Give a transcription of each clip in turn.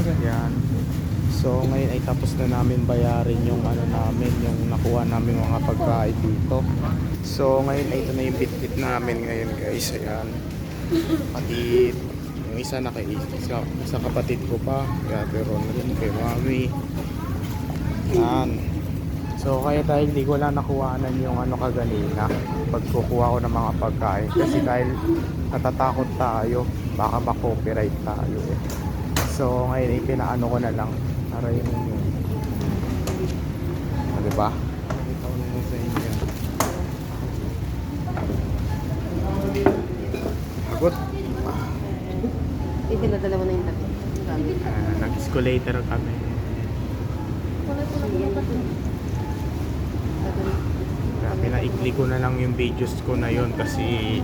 Yan. So ngayon ay tapos na namin bayarin yung ano namin, yung nakuha namin mga pagkain dito. So ngayon ay ito na yung bitbit namin ngayon guys. Ayan. Pati yung isa na kay sa kapatid ko pa, kay Ate Ron rin, kay Mami. Yan. So kaya dahil hindi ko lang nakuhanan yung ano kaganina pagkukuha ko ng mga pagkain kasi dahil natatakot tayo baka ma-copyright tayo eh. So ngayon ipinaano ko na lang para yung diba? Nakita ko naman sa inyo. Agot. Dala mo na yung tabi. Nag-escalator kami. Grabe, naikli ko na lang yung videos ko na yun kasi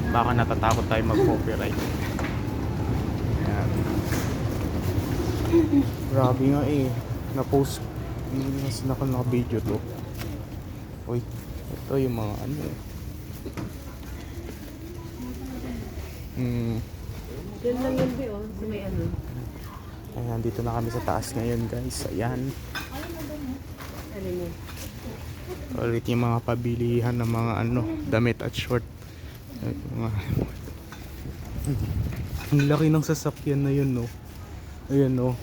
baka natatakot tayo mag-copyright. Ayan. Grabe nga eh. Na-post. Hindi na naka-video to. Uy, ito yung mga ano eh. Yan lang yun, oh. May ano. Ayan, dito na kami sa taas ngayon guys. Ayan. Ano yun? Ulit yung mga pabilihan ng mga ano, damit at short. Ang laki ng sasakyan na yun, no? Ayan, no?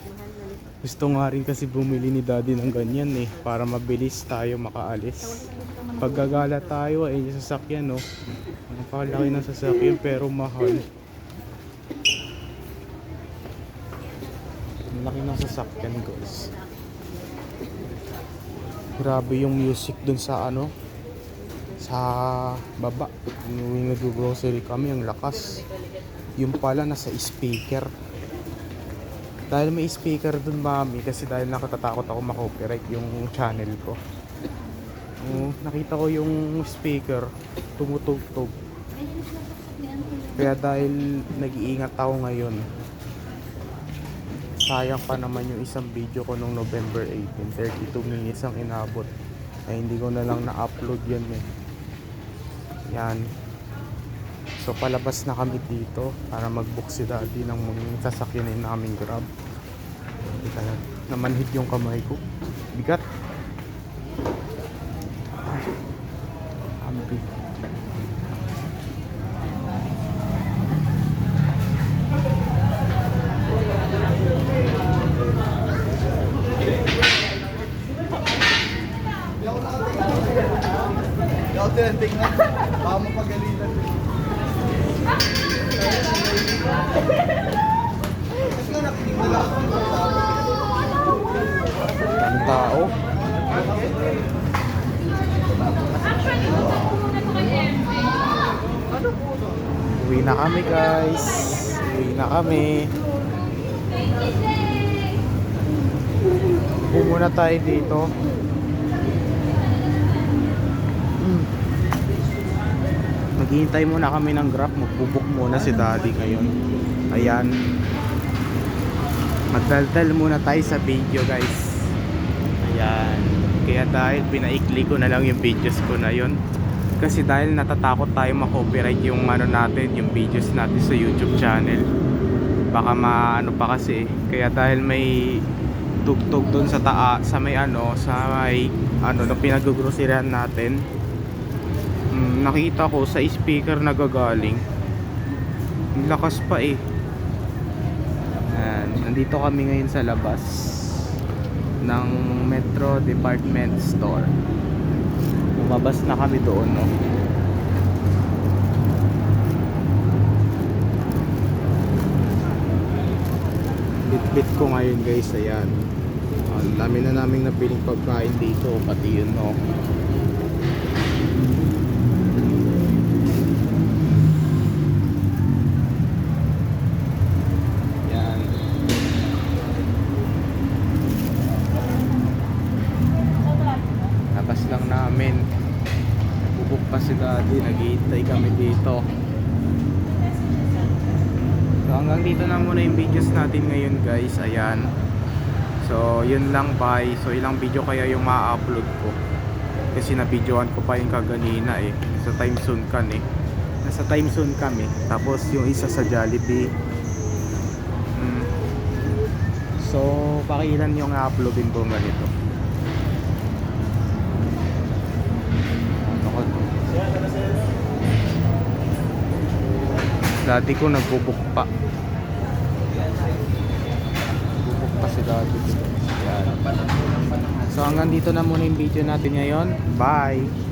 Gusto nga rin kasi bumili ni daddy ng ganyan eh, para mabilis tayo makaalis. Pag gagala tayo ay yung sasakyan, no? Napakalaki ng sasakyan pero mahal. Ang laki ng sasakyan guys. Grabe yung music dun sa ano, sa baba. Yung nag-grocery kami, ang lakas. Yung pala nasa speaker. Dahil may speaker dun mami, kasi dahil nakatatakot ako ma-copyright yung channel ko. Nakita ko yung speaker tumutugtog. Kaya dahil nag-iingat ako ngayon, sayang pa naman yung isang video ko nung November 18, 32 minutes ang inabot. Ay hindi ko na lang na-upload yan eh. Yan. So palabas na kami dito para mag-book si daddy ng mga sasakyanin namin Grab. Hindi ka namanhid yung kamay ko. Bigat. Ambi. Tingnan, baka mapagalitan. Ang tao. Uwi na kami guys. Uwi na kami. Upo muna tayo dito. Maghihintay muna kami ng Grab. Magbubuk muna si daddy ngayon. Ayan. Magdaldal muna tayo sa video guys. Ayan. Kaya dahil pinaikli ko na lang yung videos ko na yun. Kasi dahil natatakot tayo ma-copyright yung ano natin, yung videos natin sa YouTube channel. Baka maano pa kasi. Kaya dahil may tugtog dun sa sa may ano, sa may ano, na pinag-groceryhan natin. Nakita ko sa speaker nagagaling. Ang lakas pa eh. Ayan, nandito kami ngayon sa labas ng Metro Department Store. Lumabas na kami doon, no? Bit-bit ko ngayon guys, ayan. Ang dami na naming nabiling pagkain dito, pati yun, no? Lang namin, bubuk pa si daddy, naghihintay kami dito. So hanggang dito na muna yung videos natin ngayon guys. Ayan, so yun lang, bye. So ilang video kaya yung ma-upload ko kasi na-videoan ko pa yung kaganina eh, sa time soon kan eh, nasa time soon kami, tapos yung isa sa Jollibee. So, pakilan yung uploadin ko ganito. Ano ko? Dati ko nagbubuk pa. Bubuk pa si dati ko. Yan. So hanggang dito na muna yung video natin ngayon. Bye!